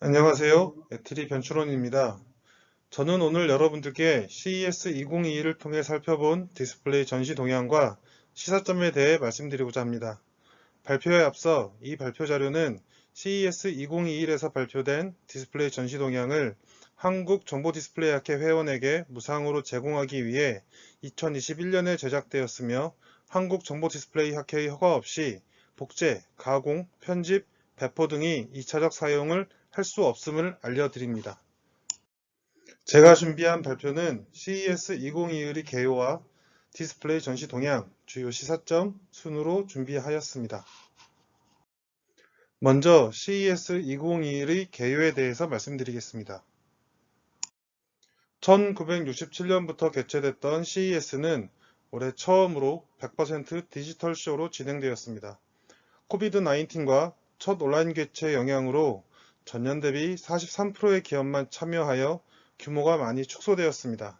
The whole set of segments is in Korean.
안녕하세요. 애트리 변출원입니다. 저는 오늘 여러분들께 CES 2022를 통해 살펴본 디스플레이 전시 동향과 시사점에 대해 말씀드리고자 합니다. 발표에 앞서 이 발표 자료는 CES 2021에서 발표된 디스플레이 전시 동향을 한국정보디스플레이학회 회원에게 무상으로 제공하기 위해 2021년에 제작되었으며 한국정보디스플레이학회의 허가 없이 복제, 가공, 편집, 배포 등의 2차적 사용을 할 수 없음을 알려드립니다. 제가 준비한 발표는 CES 2021의 개요와 디스플레이 전시 동향, 주요 시사점 순으로 준비하였습니다. 먼저 CES 2021의 개요에 대해서 말씀드리겠습니다. 1967년부터 개최됐던 CES는 올해 처음으로 100% 디지털 쇼로 진행되었습니다. 코비드-19과 첫 온라인 개최 영향으로 전년 대비 43%의 기업만 참여하여 규모가 많이 축소되었습니다.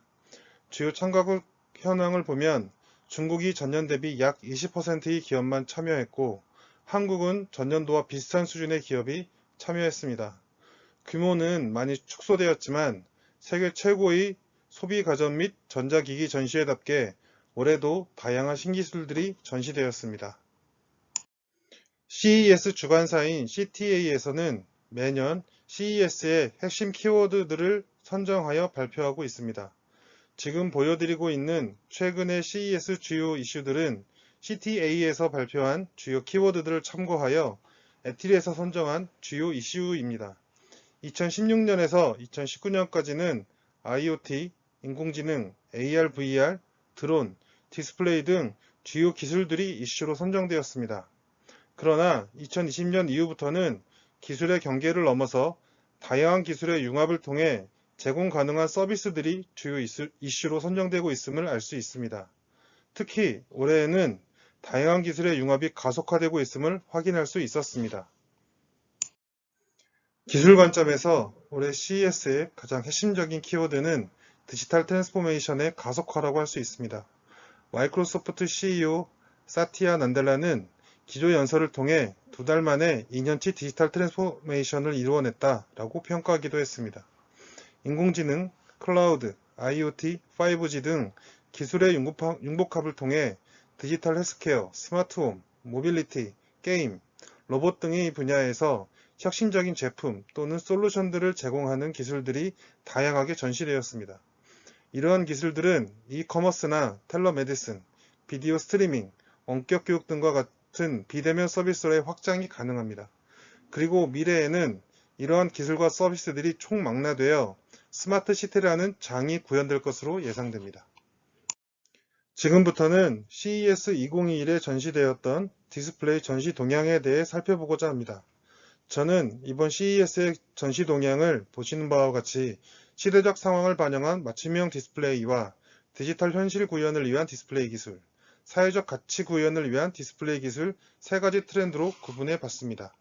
주요 참가국 현황을 보면 중국이 전년 대비 약 20%의 기업만 참여했고 한국은 전년도와 비슷한 수준의 기업이 참여했습니다. 규모는 많이 축소되었지만 세계 최고의 소비 가전 및 전자기기 전시회답게 올해도 다양한 신기술들이 전시되었습니다. CES 주관사인 CTA에서는 매년 CES의 핵심 키워드들을 선정하여 발표하고 있습니다. 지금 보여드리고 있는 최근의 CES 주요 이슈들은 CTA에서 발표한 주요 키워드들을 참고하여 애트리에서 선정한 주요 이슈입니다. 2016년에서 2019년까지는 IoT, 인공지능, AR, VR, 드론, 디스플레이 등 주요 기술들이 이슈로 선정되었습니다. 그러나 2020년 이후부터는 기술의 경계를 넘어서 다양한 기술의 융합을 통해 제공 가능한 서비스들이 주요 이슈로 선정되고 있음을 알 수 있습니다. 특히 올해에는 다양한 기술의 융합이 가속화되고 있음을 확인할 수 있었습니다. 기술 관점에서 올해 CES의 가장 핵심적인 키워드는 디지털 트랜스포메이션의 가속화라고 할 수 있습니다. 마이크로소프트 CEO 사티아 난델라는 기조 연설을 통해 2달 만에 2년치 디지털 트랜스포메이션을 이루어냈다라고 평가하기도 했습니다. 인공지능, 클라우드, IoT, 5G 등 기술의 융복합을 통해 디지털 헬스케어, 스마트홈, 모빌리티, 게임, 로봇 등의 분야에서 혁신적인 제품 또는 솔루션들을 제공하는 기술들이 다양하게 전시되었습니다. 이러한 기술들은 이커머스나 텔러메디슨, 비디오 스트리밍, 원격 교육 등과 같은 비대면 서비스로의 확장이 가능합니다. 그리고 미래에는 이러한 기술과 서비스들이 총망라되어 스마트 시티라는 장이 구현될 것으로 예상됩니다. 지금부터는 CES 2021에 전시되었던 디스플레이 전시 동향에 대해 살펴보고자 합니다. 저는 이번 CES의 전시 동향을 보시는 바와 같이 시대적 상황을 반영한 맞춤형 디스플레이와 디지털 현실 구현을 위한 디스플레이 기술, 사회적 가치 구현을 위한 디스플레이 기술 세 가지 트렌드로 구분해 봤습니다.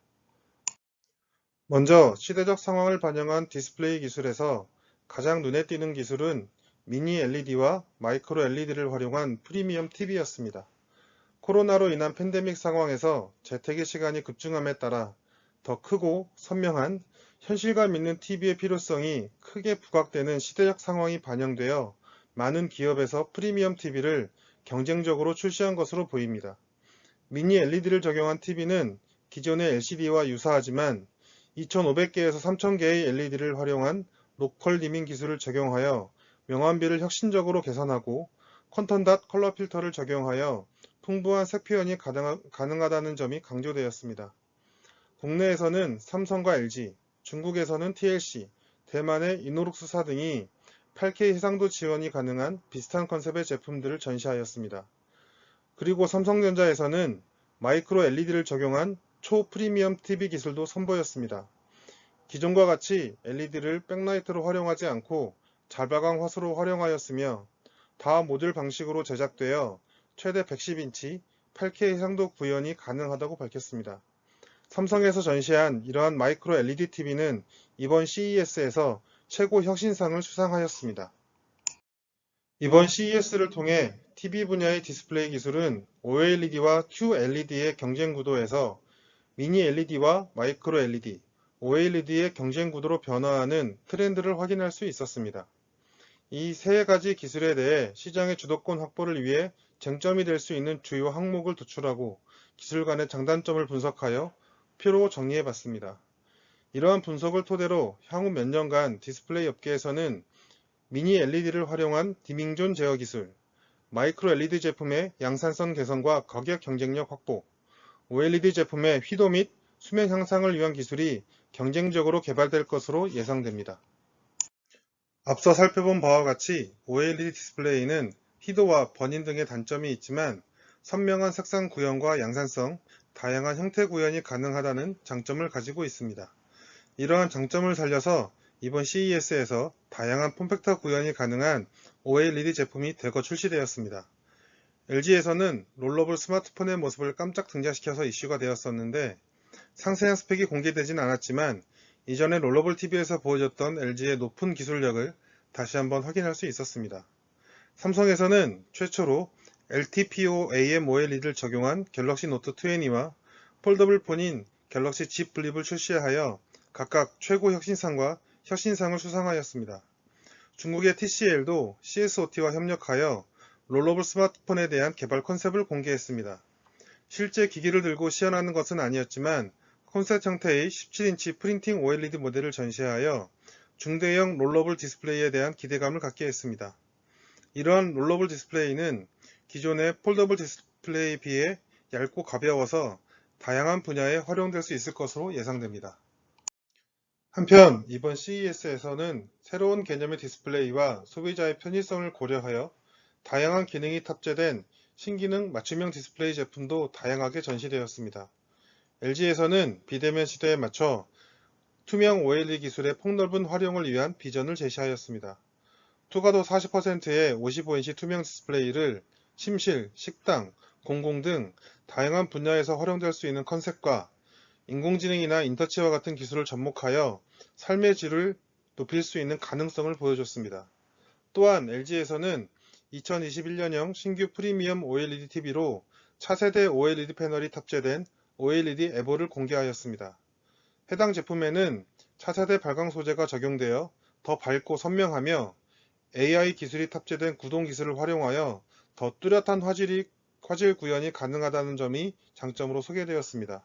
먼저 시대적 상황을 반영한 디스플레이 기술에서 가장 눈에 띄는 기술은 미니 LED와 마이크로 LED를 활용한 프리미엄 TV였습니다. 코로나로 인한 팬데믹 상황에서 재택의 시간이 급증함에 따라 더 크고 선명한 현실감 있는 TV의 필요성이 크게 부각되는 시대적 상황이 반영되어 많은 기업에서 프리미엄 TV를 경쟁적으로 출시한 것으로 보입니다. 미니 LED를 적용한 TV는 기존의 LCD와 유사하지만 2500개에서 3000개의 LED를 활용한 로컬 디밍 기술을 적용하여 명암비를 혁신적으로 개선하고 컨턴닷 컬러 필터를 적용하여 풍부한 색 표현이 가능하다는 점이 강조되었습니다. 국내에서는 삼성과 LG, 중국에서는 TLC, 대만의 이노룩스사 등이 8K 해상도 지원이 가능한 비슷한 컨셉의 제품들을 전시하였습니다. 그리고 삼성전자에서는 마이크로 LED를 적용한 초프리미엄 TV 기술도 선보였습니다. 기존과 같이 LED를 백라이트로 활용하지 않고 잘발광 화소로 활용하였으며 다 모듈 방식으로 제작되어 최대 110인치 8K 해상도 구현이 가능하다고 밝혔습니다. 삼성에서 전시한 이러한 마이크로 LED TV는 이번 CES에서 최고 혁신상을 수상하였습니다. 이번 CES를 통해 TV 분야의 디스플레이 기술은 OLED와 QLED의 경쟁 구도에서 미니 LED와 마이크로 LED, OLED의 경쟁 구도로 변화하는 트렌드를 확인할 수 있었습니다. 이 세 가지 기술에 대해 시장의 주도권 확보를 위해 쟁점이 될 수 있는 주요 항목을 도출하고 기술 간의 장단점을 분석하여 표로 정리해 봤습니다. 이러한 분석을 토대로 향후 몇 년간 디스플레이 업계에서는 미니 LED를 활용한 디밍존 제어 기술, 마이크로 LED 제품의 양산성 개선과 가격 경쟁력 확보, OLED 제품의 휘도 및 수명 향상을 위한 기술이 경쟁적으로 개발될 것으로 예상됩니다. 앞서 살펴본 바와 같이 OLED 디스플레이는 희도와 번임 등의 단점이 있지만 선명한 색상 구현과 양산성, 다양한 형태 구현이 가능하다는 장점을 가지고 있습니다. 이러한 장점을 살려서 이번 CES에서 다양한 폼팩터 구현이 가능한 OLED 제품이 대거 출시되었습니다. LG에서는 롤러블 스마트폰의 모습을 깜짝 등장시켜서 이슈가 되었었는데 상세한 스펙이 공개되진 않았지만 이전에 롤러블 TV에서 보여줬던 LG의 높은 기술력을 다시 한번 확인할 수 있었습니다. 삼성에서는 최초로 LTPO-AM OLED를 적용한 갤럭시 노트 20와 폴더블 폰인 갤럭시 Z 플립을 출시하여 각각 최고 혁신상을 수상하였습니다. 중국의 TCL도 CSOT와 협력하여 롤러블 스마트폰에 대한 개발 컨셉을 공개했습니다. 실제 기기를 들고 시연하는 것은 아니었지만 콘셉트 형태의 17인치 프린팅 OLED 모델을 전시하여 중대형 롤러블 디스플레이에 대한 기대감을 갖게 했습니다. 이러한 롤러블 디스플레이는 기존의 폴더블 디스플레이에 비해 얇고 가벼워서 다양한 분야에 활용될 수 있을 것으로 예상됩니다. 한편 이번 CES에서는 새로운 개념의 디스플레이와 소비자의 편의성을 고려하여 다양한 기능이 탑재된 신기능 맞춤형 디스플레이 제품도 다양하게 전시되었습니다. LG에서는 비대면 시대에 맞춰 투명 OLED 기술의 폭넓은 활용을 위한 비전을 제시하였습니다. 투과도 40%의 55인치 투명 디스플레이를 침실, 식당, 공공 등 다양한 분야에서 활용될 수 있는 컨셉과 인공지능이나 인터치와 같은 기술을 접목하여 삶의 질을 높일 수 있는 가능성을 보여줬습니다. 또한 LG에서는 2021년형 신규 프리미엄 OLED TV로 차세대 OLED 패널이 탑재된 OLED 에보를 공개하였습니다. 해당 제품에는 차세대 발광 소재가 적용되어 더 밝고 선명하며 AI 기술이 탑재된 구동 기술을 활용하여 더 뚜렷한 화질 구현이 가능하다는 점이 장점으로 소개되었습니다.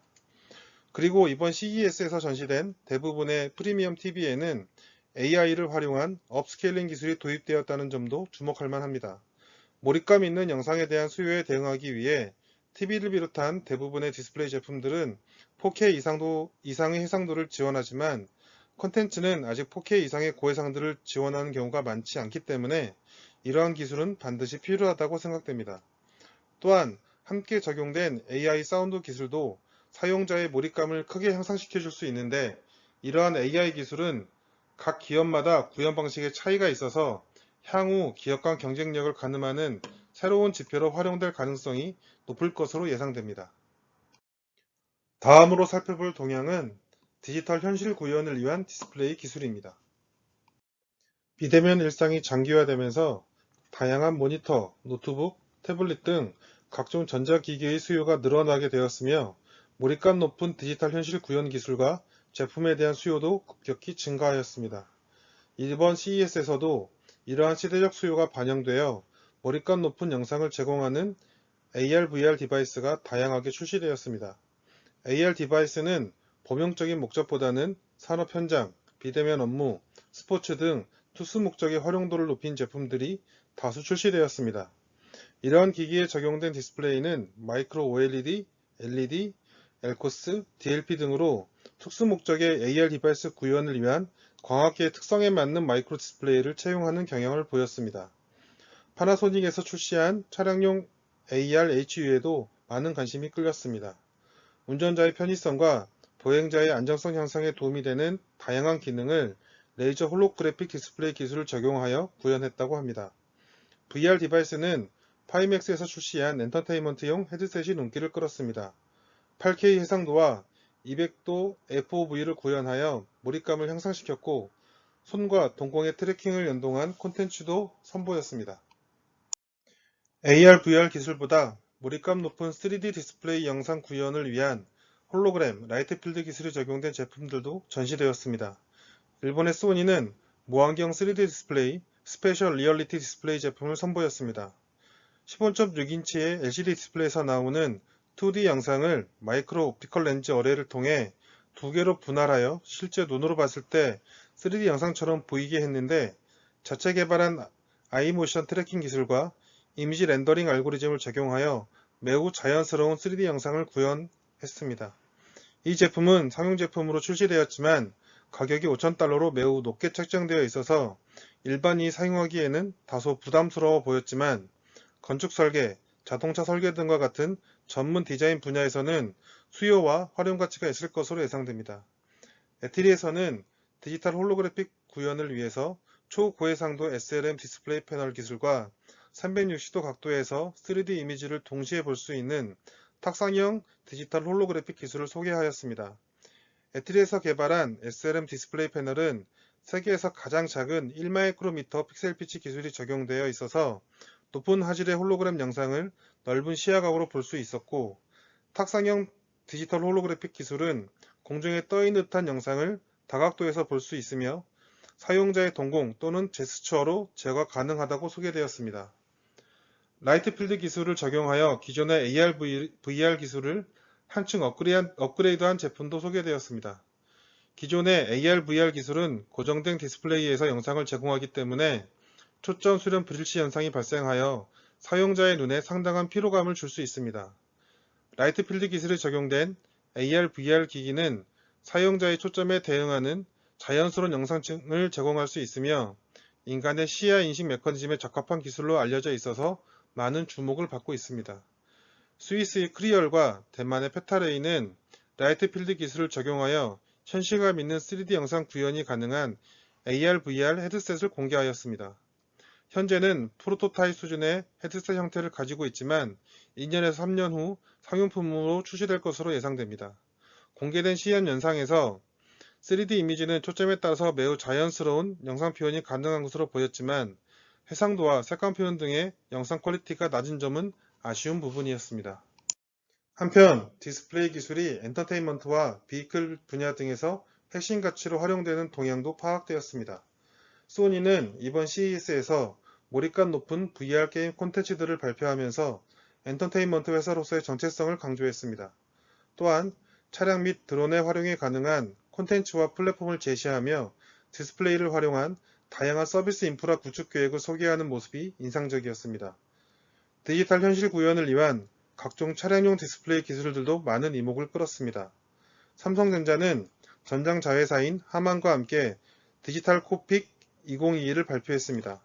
그리고 이번 CES에서 전시된 대부분의 프리미엄 TV에는 AI를 활용한 업스케일링 기술이 도입되었다는 점도 주목할 만합니다. 몰입감 있는 영상에 대한 수요에 대응하기 위해 TV를 비롯한 대부분의 디스플레이 제품들은 4K 이상의 해상도를 지원하지만 콘텐츠는 아직 4K 이상의 고해상도를 지원하는 경우가 많지 않기 때문에 이러한 기술은 반드시 필요하다고 생각됩니다. 또한 함께 적용된 AI 사운드 기술도 사용자의 몰입감을 크게 향상시켜 줄 수 있는데 이러한 AI 기술은 각 기업마다 구현 방식의 차이가 있어서 향후 기업 간 경쟁력을 가늠하는 새로운 지표로 활용될 가능성이 높을 것으로 예상됩니다. 다음으로 살펴볼 동향은 디지털 현실 구현을 위한 디스플레이 기술입니다. 비대면 일상이 장기화되면서 다양한 모니터, 노트북, 태블릿 등 각종 전자기기의 수요가 늘어나게 되었으며 몰입감 높은 디지털 현실 구현 기술과 제품에 대한 수요도 급격히 증가하였습니다. 이번 CES에서도 이러한 시대적 수요가 반영되어 몰입감 높은 영상을 제공하는 AR, VR 디바이스가 다양하게 출시되었습니다. AR 디바이스는 범용적인 목적보다는 산업 현장, 비대면 업무, 스포츠 등 특수 목적의 활용도를 높인 제품들이 다수 출시되었습니다. 이러한 기기에 적용된 디스플레이는 마이크로 OLED, LED, LCOS, DLP 등으로 특수 목적의 AR 디바이스 구현을 위한 광학계의 특성에 맞는 마이크로 디스플레이를 채용하는 경향을 보였습니다. 파나소닉에서 출시한 차량용 AR HU에도 많은 관심이 끌렸습니다. 운전자의 편의성과 보행자의 안정성 향상에 도움이 되는 다양한 기능을 레이저 홀로그래픽 디스플레이 기술을 적용하여 구현했다고 합니다. VR 디바이스는 파이맥스에서 출시한 엔터테인먼트용 헤드셋이 눈길을 끌었습니다. 8K 해상도와 200도 FOV를 구현하여 몰입감을 향상시켰고 손과 동공의 트래킹을 연동한 콘텐츠도 선보였습니다. AR, VR 기술보다 몰입감 높은 3D 디스플레이 영상 구현을 위한 홀로그램, 라이트 필드 기술이 적용된 제품들도 전시되었습니다. 일본의 소니는 무안경 3D 디스플레이, 스페셜 리얼리티 디스플레이 제품을 선보였습니다. 15.6인치의 LCD 디스플레이에서 나오는 2D 영상을 마이크로 옵티컬 렌즈 어레이를 통해 두 개로 분할하여 실제 눈으로 봤을 때 3D 영상처럼 보이게 했는데, 자체 개발한 아이모션 트래킹 기술과 이미지 렌더링 알고리즘을 적용하여 매우 자연스러운 3D 영상을 구현했습니다. 이 제품은 상용 제품으로 출시되었지만 가격이 5,000달러로 매우 높게 책정되어 있어서 일반인이 사용하기에는 다소 부담스러워 보였지만, 건축 설계, 자동차 설계 등과 같은 전문 디자인 분야에서는 수요와 활용 가치가 있을 것으로 예상됩니다. 에트리에서는 디지털 홀로그래픽 구현을 위해서 초고해상도 SLM 디스플레이 패널 기술과 360도 각도에서 3D 이미지를 동시에 볼 수 있는 탁상형 디지털 홀로그래픽 기술을 소개하였습니다. 에트리에서 개발한 SLM 디스플레이 패널은 세계에서 가장 작은 1마이크로미터 픽셀 피치 기술이 적용되어 있어서 높은 화질의 홀로그램 영상을 넓은 시야각으로 볼 수 있었고, 탁상형 디지털 홀로그래픽 기술은 공중에 떠있는 듯한 영상을 다각도에서 볼 수 있으며 사용자의 동공 또는 제스처로 제어가 가능하다고 소개되었습니다. 라이트 필드 기술을 적용하여 기존의 AR, VR 기술을 한층 업그레이드한 제품도 소개되었습니다. 기존의 AR, VR 기술은 고정된 디스플레이에서 영상을 제공하기 때문에 초점 수렴 불일치 현상이 발생하여 사용자의 눈에 상당한 피로감을 줄 수 있습니다. 라이트 필드 기술이 적용된 AR, VR 기기는 사용자의 초점에 대응하는 자연스러운 영상을 제공할 수 있으며 인간의 시야 인식 메커니즘에 적합한 기술로 알려져 있어서 많은 주목을 받고 있습니다. 스위스의 크리얼과 대만의 페타레이는 라이트 필드 기술을 적용하여 현실감 있는 3D 영상 구현이 가능한 AR, VR 헤드셋을 공개하였습니다. 현재는 프로토타입 수준의 헤드셋 형태를 가지고 있지만 2년에서 3년 후 상용품으로 출시될 것으로 예상됩니다. 공개된 시연 영상에서 3D 이미지는 초점에 따라서 매우 자연스러운 영상 표현이 가능한 것으로 보였지만 해상도와 색감 표현 등의 영상 퀄리티가 낮은 점은 아쉬운 부분이었습니다. 한편 디스플레이 기술이 엔터테인먼트와 비이클 분야 등에서 핵심 가치로 활용되는 동향도 파악되었습니다. 소니는 이번 CES에서 몰입감 높은 VR 게임 콘텐츠들을 발표하면서 엔터테인먼트 회사로서의 정체성을 강조했습니다. 또한 차량 및 드론의 활용이 가능한 콘텐츠와 플랫폼을 제시하며 디스플레이를 활용한 다양한 서비스 인프라 구축 계획을 소개하는 모습이 인상적이었습니다. 디지털 현실 구현을 위한 각종 차량용 디스플레이 기술들도 많은 이목을 끌었습니다. 삼성전자는 전장 자회사인 하만과 함께 디지털 코픽 2022를 발표했습니다.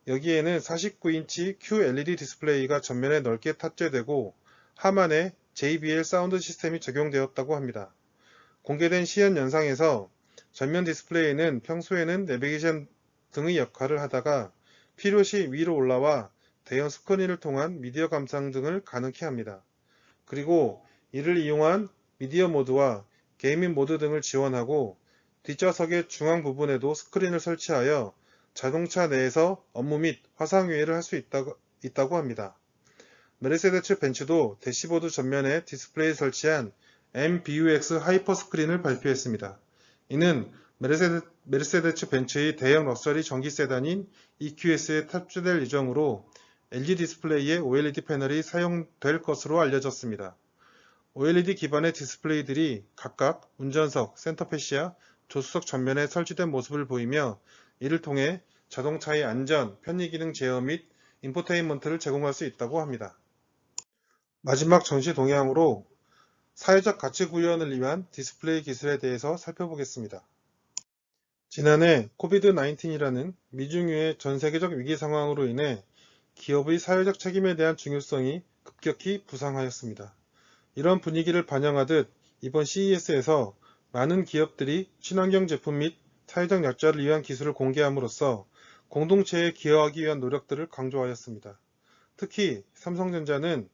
여기에는 49인치 QLED 디스플레이가 전면에 넓게 탑재되고 하만의 JBL 사운드 시스템이 적용되었다고 합니다. 공개된 시연 영상에서 전면 디스플레이는 평소에는 내비게이션 등의 역할을 하다가 필요시 위로 올라와 대형 스크린을 통한 미디어 감상 등을 가능케 합니다. 그리고 이를 이용한 미디어 모드와 게이밍 모드 등을 지원하고 뒷좌석의 중앙 부분에도 스크린을 설치하여 자동차 내에서 업무 및 화상회의를 할 수 있다고 합니다. 메르세데스 벤츠도 대시보드 전면에 디스플레이 설치한 MBUX 하이퍼 스크린을 발표했습니다. 이는 메르세데스 벤츠의 대형 럭셔리 전기 세단인 EQS에 탑재될 예정으로 LG 디스플레이에 OLED 패널이 사용될 것으로 알려졌습니다. OLED 기반의 디스플레이들이 각각 운전석, 센터패시와 조수석 전면에 설치된 모습을 보이며 이를 통해 자동차의 안전, 편의 기능 제어 및 인포테인먼트를 제공할 수 있다고 합니다. 마지막 전시 동향으로 사회적 가치 구현을 위한 디스플레이 기술에 대해서 살펴보겠습니다. 지난해 코비드-19이라는 미중유의 전 세계적 위기 상황으로 인해 기업의 사회적 책임에 대한 중요성이 급격히 부상하였습니다. 이런 분위기를 반영하듯 이번 CES에서 많은 기업들이 친환경 제품 및 사회적 약자를 위한 기술을 공개함으로써 공동체에 기여하기 위한 노력들을 강조하였습니다. 특히 삼성전자는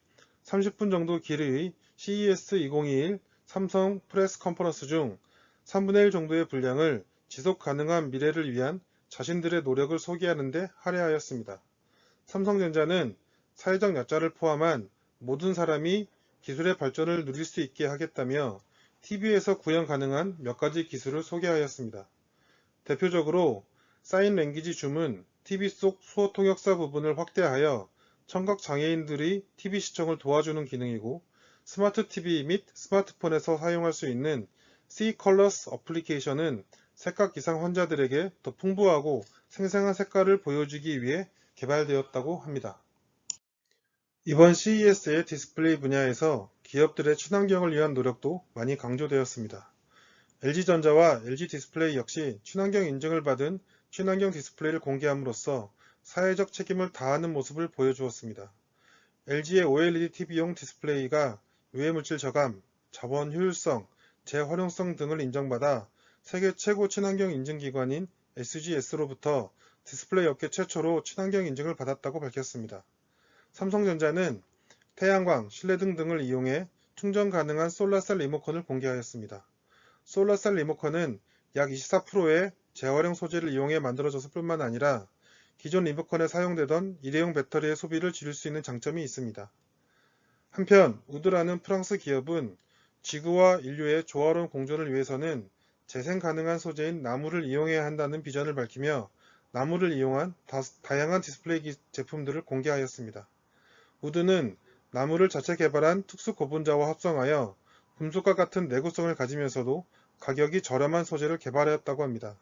30분 정도 길이의 CES 2021 삼성 프레스 컨퍼런스 중 3분의 1 정도의 분량을 지속 가능한 미래를 위한 자신들의 노력을 소개하는 데 할애하였습니다. 삼성전자는 사회적 약자를 포함한 모든 사람이 기술의 발전을 누릴 수 있게 하겠다며 TV에서 구현 가능한 몇 가지 기술을 소개하였습니다. 대표적으로 사인 랭귀지 줌은 TV 속 수어 통역사 부분을 확대하여 청각 장애인들의 TV 시청을 도와주는 기능이고, 스마트 TV 및 스마트폰에서 사용할 수 있는 C-Colors 어플리케이션은 색각 기상 환자들에게 더 풍부하고 생생한 색깔을 보여주기 위해 개발되었다고 합니다. 이번 CES의 디스플레이 분야에서 기업들의 친환경을 위한 노력도 많이 강조되었습니다. LG전자와 LG디스플레이 역시 친환경 인증을 받은 친환경 디스플레이를 공개함으로써 사회적 책임을 다하는 모습을 보여주었습니다. LG의 OLED TV용 디스플레이가 유해물질 저감, 자원 효율성, 재활용성 등을 인정받아 세계 최고 친환경 인증기관인 SGS로부터 디스플레이 업계 최초로 친환경 인증을 받았다고 밝혔습니다. 삼성전자는 태양광, 실내등 등을 이용해 충전 가능한 솔라셀 리모컨을 공개하였습니다. 솔라셀 리모컨은 약 24%의 재활용 소재를 이용해 만들어졌을 뿐만 아니라 기존 리모컨에 사용되던 일회용 배터리의 소비를 줄일 수 있는 장점이 있습니다. 한편 우드라는 프랑스 기업은 지구와 인류의 조화로운 공존을 위해서는 재생 가능한 소재인 나무를 이용해야 한다는 비전을 밝히며 나무를 이용한 다양한 디스플레이 제품들을 공개하였습니다. 우드는 나무를 자체 개발한 특수 고분자와 합성하여 금속과 같은 내구성을 가지면서도 가격이 저렴한 소재를 개발하였다고 합니다.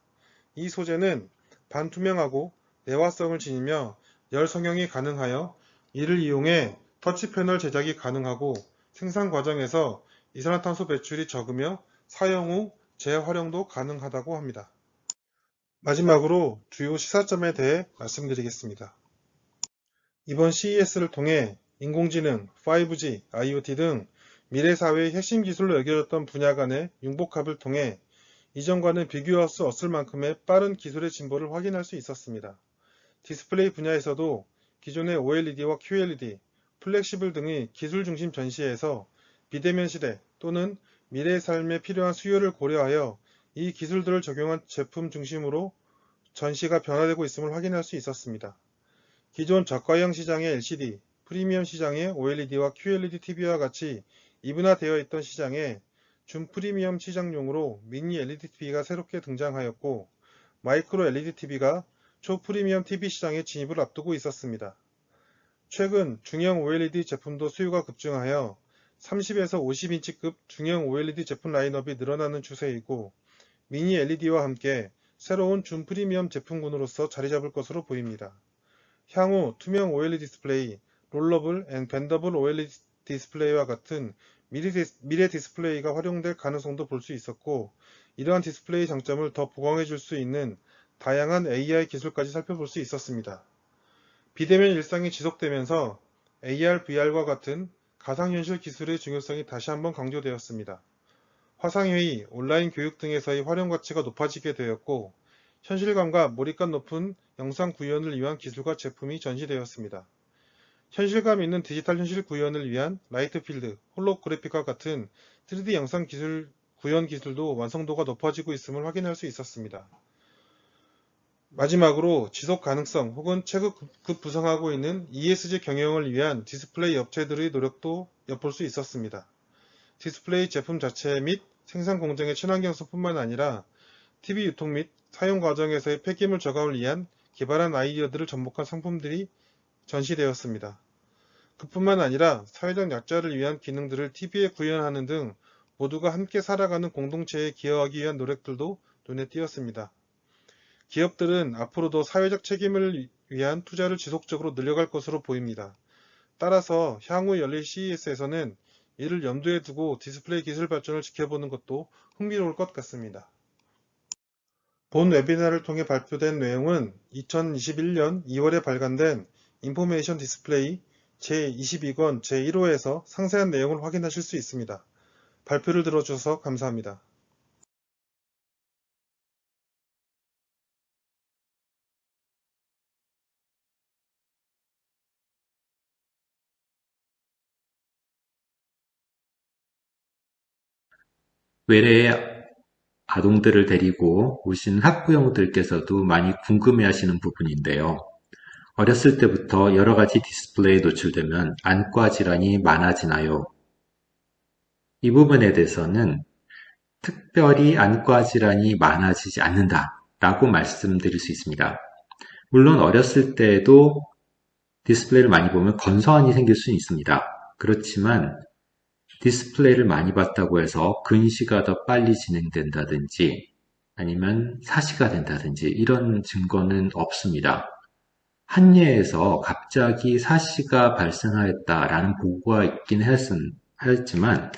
이 소재는 반투명하고 내화성을 지니며 열 성형이 가능하여 이를 이용해 터치 패널 제작이 가능하고 생산 과정에서 이산화탄소 배출이 적으며 사용 후 재활용도 가능하다고 합니다. 마지막으로 주요 시사점에 대해 말씀드리겠습니다. 이번 CES를 통해 인공지능, 5G, IoT 등 미래 사회의 핵심 기술로 여겨졌던 분야 간의 융복합을 통해 이전과는 비교할 수 없을 만큼의 빠른 기술의 진보를 확인할 수 있었습니다. 디스플레이 분야에서도 기존의 OLED와 QLED, 플렉시블 등의 기술 중심 전시에서 비대면 시대 또는 미래의 삶에 필요한 수요를 고려하여 이 기술들을 적용한 제품 중심으로 전시가 변화되고 있음을 확인할 수 있었습니다. 기존 저가형 시장의 LCD, 프리미엄 시장의 OLED와 QLED TV와 같이 이분화되어 있던 시장에 준프리미엄 시장용으로 미니 LED TV가 새롭게 등장하였고, 마이크로 LED TV가 초프리미엄 TV 시장에 진입을 앞두고 있었습니다. 최근 중형 OLED 제품도 수요가 급증하여 30에서 50인치급 중형 OLED 제품 라인업이 늘어나는 추세이고, 미니 LED와 함께 새로운 준프리미엄 제품군으로서 자리잡을 것으로 보입니다. 향후 투명 OLED 디스플레이, 롤러블 앤 벤더블 OLED 디스플레이와 같은 미래 디스플레이가 활용될 가능성도 볼 수 있었고, 이러한 디스플레이 장점을 더 보강해 줄 수 있는 다양한 AI 기술까지 살펴볼 수 있었습니다. 비대면 일상이 지속되면서 AR, VR과 같은 가상현실 기술의 중요성이 다시 한번 강조되었습니다. 화상회의, 온라인 교육 등에서의 활용 가치가 높아지게 되었고, 현실감과 몰입감 높은 영상 구현을 위한 기술과 제품이 전시되었습니다. 현실감 있는 디지털 현실 구현을 위한 라이트필드, 홀로그래픽과 같은 3D 영상 구현 기술도 완성도가 높아지고 있음을 확인할 수 있었습니다. 마지막으로 지속 가능성 혹은 최고급 구성하고 있는 ESG 경영을 위한 디스플레이 업체들의 노력도 엿볼 수 있었습니다. 디스플레이 제품 자체 및 생산 공정의 친환경성뿐만 아니라 TV 유통 및 사용 과정에서의 폐기물 저감을 위한 개발한 아이디어들을 접목한 상품들이 전시되었습니다. 그뿐만 아니라 사회적 약자를 위한 기능들을 TV에 구현하는 등 모두가 함께 살아가는 공동체에 기여하기 위한 노력들도 눈에 띄었습니다. 기업들은 앞으로도 사회적 책임을 위한 투자를 지속적으로 늘려갈 것으로 보입니다. 따라서 향후 열릴 CES에서는 이를 염두에 두고 디스플레이 기술 발전을 지켜보는 것도 흥미로울 것 같습니다. 본 웨비나를 통해 발표된 내용은 2021년 2월에 발간된 인포메이션 디스플레이 제22권 제1호에서 상세한 내용을 확인하실 수 있습니다. 발표를 들어주셔서 감사합니다. 외래의 아동들을 데리고 오신 학부형들께서도 많이 궁금해하시는 부분인데요. 어렸을 때부터 여러 가지 디스플레이에 노출되면 안과 질환이 많아지나요? 이 부분에 대해서는 특별히 안과 질환이 많아지지 않는다라고 말씀드릴 수 있습니다. 물론 어렸을 때도 디스플레이를 많이 보면 건성환이 생길 수는 있습니다. 그렇지만 디스플레이를 많이 봤다고 해서 근시가 더 빨리 진행된다든지 아니면 사시가 된다든지 이런 증거는 없습니다. 한예에서 갑자기 사시가 발생하였다라는 보고가 있긴 했지만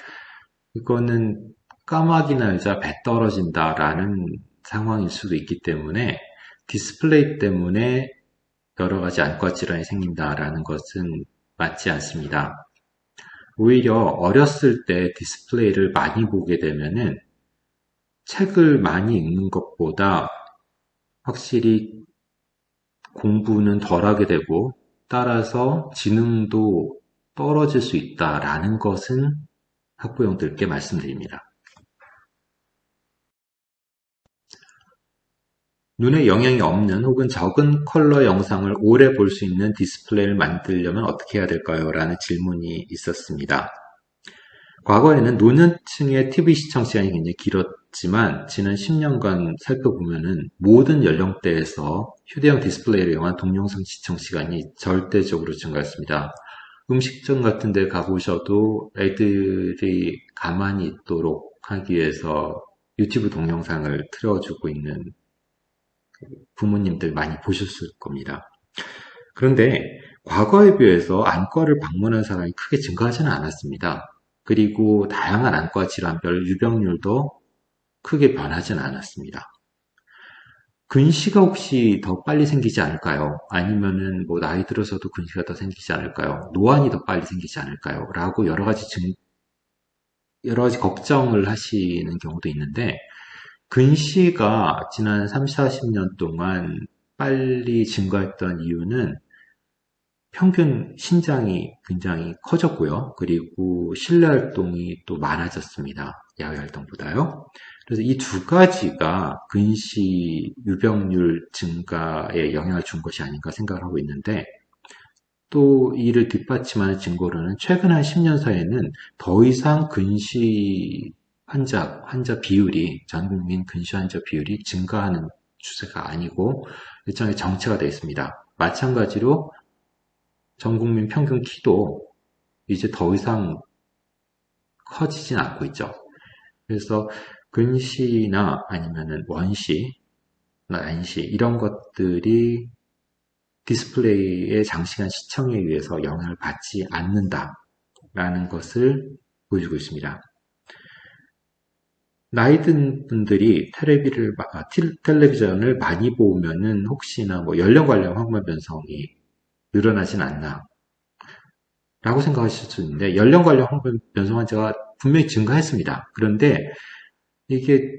이거는 까마귀 날자 배 떨어진다라는 상황일 수도 있기 때문에 디스플레이 때문에 여러 가지 안과 질환이 생긴다라는 것은 맞지 않습니다. 오히려 어렸을 때 디스플레이를 많이 보게 되면은 책을 많이 읽는 것보다 확실히 공부는 덜하게 되고 따라서 지능도 떨어질 수 있다라는 것은 학부형들께 말씀드립니다. 눈에 영향이 없는 혹은 적은 컬러 영상을 오래 볼 수 있는 디스플레이를 만들려면 어떻게 해야 될까요? 라는 질문이 있었습니다. 과거에는 노년층의 TV 시청 시간이 굉장히 길었지만 지난 10년간 살펴보면은 모든 연령대에서 휴대용 디스플레이를 이용한 동영상 시청 시간이 절대적으로 증가했습니다. 음식점 같은 데 가보셔도 애들이 가만히 있도록 하기 위해서 유튜브 동영상을 틀어주고 있는 부모님들 많이 보셨을 겁니다. 그런데 과거에 비해서 안과를 방문한 사람이 크게 증가하지는 않았습니다. 그리고 다양한 안과 질환별 유병률도 크게 변하지는 않았습니다. 근시가 혹시 더 빨리 생기지 않을까요? 아니면은 뭐 나이 들어서도 근시가 더 생기지 않을까요? 노안이 더 빨리 생기지 않을까요? 라고 여러 가지 걱정을 하시는 경우도 있는데 근시가 지난 30, 40년 동안 빨리 증가했던 이유는 평균 신장이 굉장히 커졌고요. 그리고 실내 활동이 또 많아졌습니다. 야외 활동보다요. 그래서 이 두 가지가 근시 유병률 증가에 영향을 준 것이 아닌가 생각을 하고 있는데 또 이를 뒷받침하는 증거로는 최근 한 10년 사이에는 더 이상 근시 환자 비율이, 전 국민 근시 환자 비율이 증가하는 추세가 아니고 일정의 정체가 되어 있습니다. 마찬가지로 전 국민 평균 키도 이제 더 이상 커지진 않고 있죠. 그래서 근시나 아니면은 원시, 안시 이런 것들이 디스플레이의 장시간 시청에 의해서 영향을 받지 않는다라는 것을 보여주고 있습니다. 나이 든 분들이 텔레비전을 많이 보면은 혹시나 뭐 연령 관련 황반 변성이 늘어나진 않나 라고 생각하실 수 있는데 연령 관련 황반 변성 환자가 분명히 증가했습니다. 그런데 이게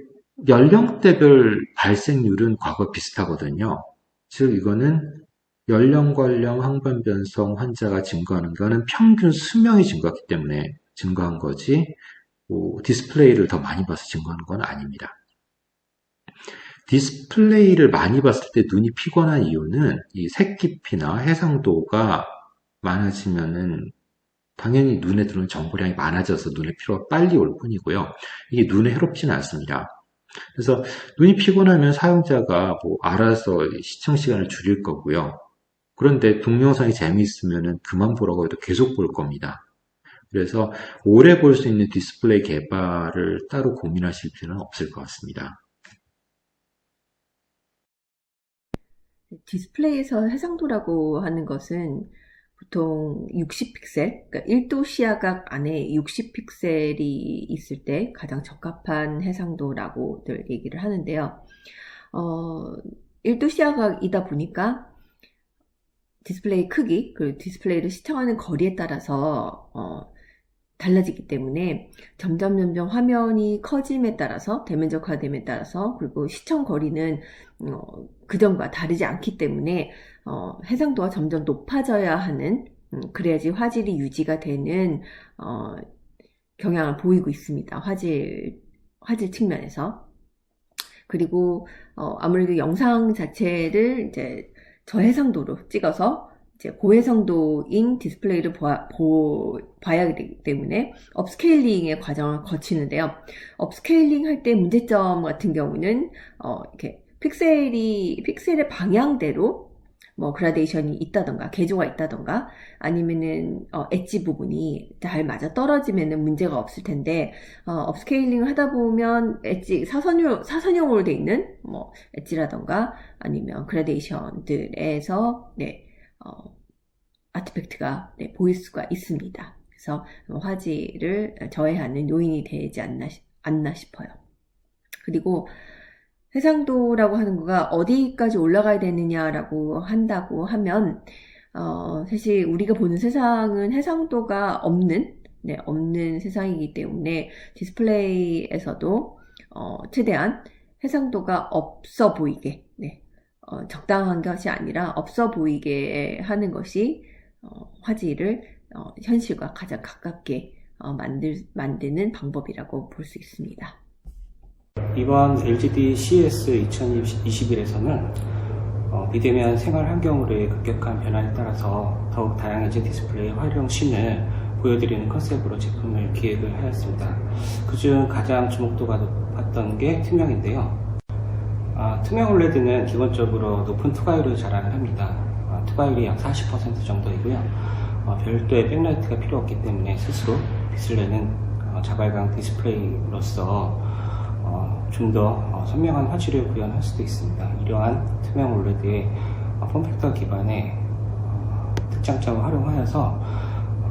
연령대별 발생률은 과거 비슷하거든요. 즉 이거는 연령 관련 황반 변성 환자가 증가하는 거는 평균 수명이 증가했기 때문에 증가한 거지 디스플레이를 더 많이 봐서 증가하는 건 아닙니다. 디스플레이를 많이 봤을 때 눈이 피곤한 이유는 이 색깊이나 해상도가 많아지면은 당연히 눈에 들어오는 정보량이 많아져서 눈의 피로가 빨리 올 뿐이고요. 이게 눈에 해롭지는 않습니다. 그래서 눈이 피곤하면 사용자가 뭐 알아서 시청 시간을 줄일 거고요. 그런데 동영상이 재미있으면 그만 보라고 해도 계속 볼 겁니다. 그래서 오래 볼 수 있는 디스플레이 개발을 따로 고민하실 필요는 없을 것 같습니다. 디스플레이에서 해상도라고 하는 것은 보통 60픽셀, 그러니까 1도 시야각 안에 60픽셀이 있을 때 가장 적합한 해상도라고들 얘기를 하는데요. 1도 시야각이다 보니까 디스플레이 크기, 그리고 디스플레이를 시청하는 거리에 따라서 달라지기 때문에 점점 화면이 커짐에 따라서 대면적화됨에 따라서 그리고 시청 거리는 그전과 다르지 않기 때문에 해상도가 점점 높아져야 하는 그래야지 화질이 유지가 되는 경향을 보이고 있습니다. 화질 측면에서. 그리고 아무래도 영상 자체를 이제 저해상도로 찍어서 이제 고해상도인 디스플레이를 봐야 되기 때문에 업스케일링의 과정을 거치는데요. 업스케일링 할 때 문제점 같은 경우는 이렇게 픽셀의 방향대로 뭐 그라데이션이 있다던가 개조가 있다던가 아니면은 엣지 부분이 잘 맞아 떨어지면은 문제가 없을 텐데 업스케일링을 하다 보면 엣지 사선형으로 돼 있는 뭐 엣지라던가 아니면 그라데이션들에서 아티팩트가 보일 수가 있습니다. 그래서 화질을 저해하는 요인이 되지 않나 싶어요. 그리고 해상도라고 하는 거가 어디까지 올라가야 되느냐라고 한다고 하면 사실 우리가 보는 세상은 해상도가 없는 세상이기 때문에 디스플레이에서도 최대한 해상도가 없어 보이게 적당한 것이 아니라 없어 보이게 하는 것이 화질을 현실과 가장 가깝게 만드는 방법이라고 볼 수 있습니다. 이번 LGD CES 2021에서는 비대면 생활 환경으로의 급격한 변화에 따라서 더욱 다양해진 디스플레이 활용심을 보여드리는 컨셉으로 제품을 기획을 하였습니다. 그중 가장 주목도가 높았던 게 투명인데요. 투명 OLED는 기본적으로 높은 투과율을 자랑을 합니다. 투과율이 약 40% 정도이고요. 별도의 백라이트가 필요 없기 때문에 스스로 빛을 내는 자발광 디스플레이로서 좀 더 선명한 화질을 구현할 수도 있습니다. 이러한 투명 OLED의 폼팩터 기반의 특장점을 활용하여서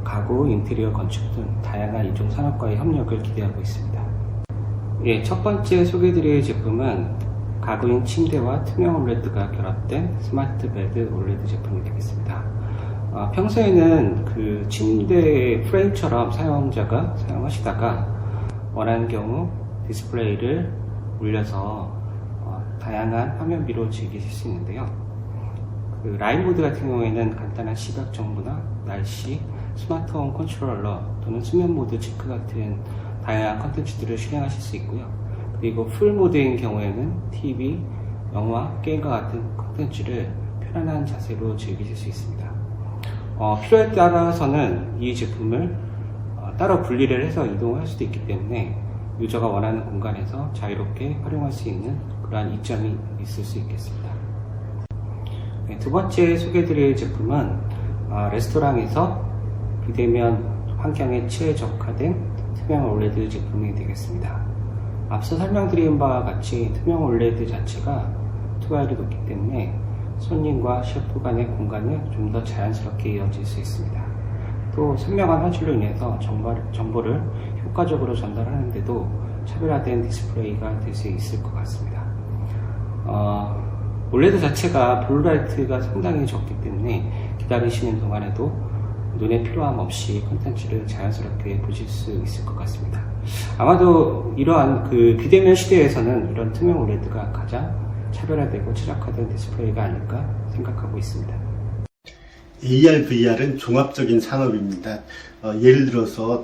가구, 인테리어, 건축 등 다양한 이중 산업과의 협력을 기대하고 있습니다. 첫 번째 소개해드릴 제품은 가구용 침대와 투명 OLED가 결합된 스마트 베드 OLED 제품이 되겠습니다. 평소에는 그 침대 프레임처럼 사용자가 사용하시다가 원하는 경우 디스플레이를 올려서 다양한 화면비로 즐기실 수 있는데요. 그 라인 모드 같은 경우에는 간단한 시각 정보나 날씨, 스마트홈 컨트롤러 또는 수면 모드 체크 같은 다양한 컨텐츠들을 실행하실 수 있고요. 그리고 풀 모드인 경우에는 TV, 영화, 게임과 같은 컨텐츠를 편안한 자세로 즐기실 수 있습니다. 필요에 따라서는 이 제품을 따로 분리를 해서 이동할 수도 있기 때문에 유저가 원하는 공간에서 자유롭게 활용할 수 있는 그러한 이점이 있을 수 있겠습니다. 두 번째 소개해드릴 제품은 레스토랑에서 비대면 환경에 최적화된 투명 OLED 제품이 되겠습니다. 앞서 설명드린 바와 같이 투명 OLED 자체가 투과율이 높기 때문에 손님과 셰프 간의 공간을 좀 더 자연스럽게 이어질 수 있습니다. 또 선명한 화질로 인해서 정보를 효과적으로 전달하는데도 차별화된 디스플레이가 될 수 있을 것 같습니다. OLED 자체가 블루라이트가 상당히 적기 때문에 기다리시는 동안에도 눈의 피로함 없이 콘텐츠를 자연스럽게 보실 수 있을 것 같습니다. 아마도 이러한 그 비대면 시대에서는 이런 투명 OLED가 가장 차별화되고 최적화된 디스플레이가 아닐까 생각하고 있습니다. AR, VR은 종합적인 산업입니다. 예를 들어서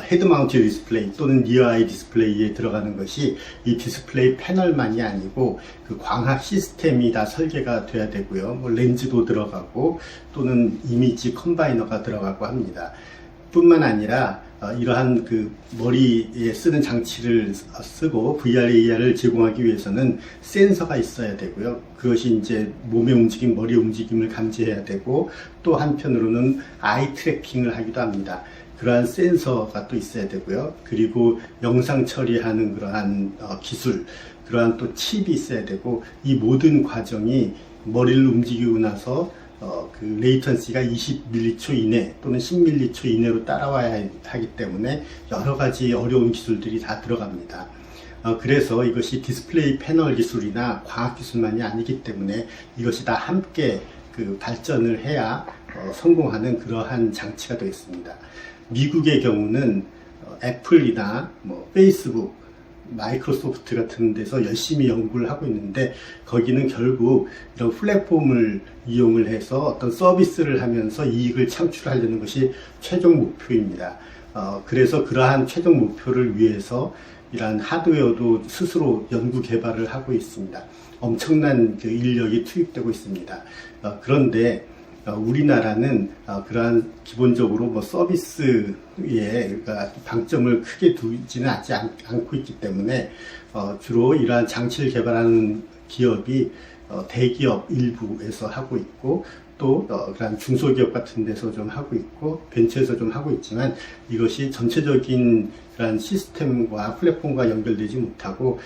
헤드 마운트 디스플레이 또는 리어 아이 디스플레이에 들어가는 것이 이 디스플레이 패널만이 아니고 그 광학 시스템이 다 설계가 돼야 되고요. 뭐 렌즈도 들어가고 또는 이미지 컴바이너가 들어가고 합니다. 뿐만 아니라 이러한 그 머리에 쓰는 장치를 쓰고 VR, AR을 제공하기 위해서는 센서가 있어야 되고요. 그것이 이제 몸의 움직임, 머리 움직임을 감지해야 되고 또 한편으로는 아이 트래킹을 하기도 합니다. 그러한 센서가 또 있어야 되고요. 그리고 영상 처리하는 그러한 기술, 그러한 또 칩이 있어야 되고 이 모든 과정이 머리를 움직이고 나서 그 레이턴시가 20m초 이내 또는 10m초 이내로 따라와야 하기 때문에 여러 가지 어려운 기술들이 다 들어갑니다. 그래서 이것이 디스플레이 패널 기술이나 과학 기술만이 아니기 때문에 이것이 다 함께 그 발전을 해야 성공하는 그러한 장치가 되겠습니다. 미국의 경우는 애플이나 뭐 페이스북, 마이크로소프트 같은 데서 열심히 연구를 하고 있는데 거기는 결국 이런 플랫폼을 이용을 해서 어떤 서비스를 하면서 이익을 창출하려는 것이 최종 목표입니다. 그래서 그러한 최종 목표를 위해서 이러한 하드웨어도 스스로 연구 개발을 하고 있습니다. 엄청난 그 인력이 투입되고 있습니다. 그런데 우리나라는 그러한 기본적으로 뭐 서비스에 그러니까 방점을 크게 두지는 않고 있기 때문에 주로 이러한 장치를 개발하는 기업이 대기업 일부에서 하고 있고 또 그런 중소기업 같은 데서 좀 하고 있고 벤처에서 좀 하고 있지만 이것이 전체적인 그런 시스템과 플랫폼과 연결되지 못하고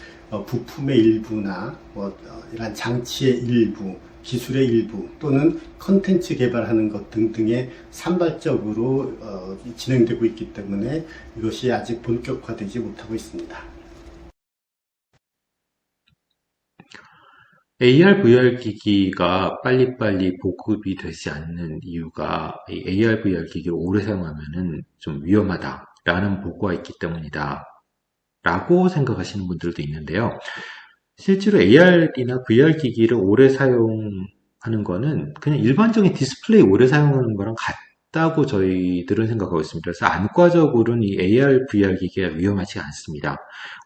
부품의 일부나 이런 장치의 일부, 기술의 일부 또는 컨텐츠 개발하는 것 등등의 산발적으로 진행되고 있기 때문에 이것이 아직 본격화되지 못하고 있습니다. AR, VR 기기가 빨리빨리 보급이 되지 않는 이유가 이 AR, VR 기기를 오래 사용하면은 좀 위험하다라는 보고가 있기 때문이다 라고 생각하시는 분들도 있는데요. 실제로 AR이나 VR 기기를 오래 사용하는 거는 그냥 일반적인 디스플레이 오래 사용하는 거랑 같다고 저희들은 생각하고 있습니다. 그래서 안과적으로는 이 AR, VR 기기가 위험하지 않습니다.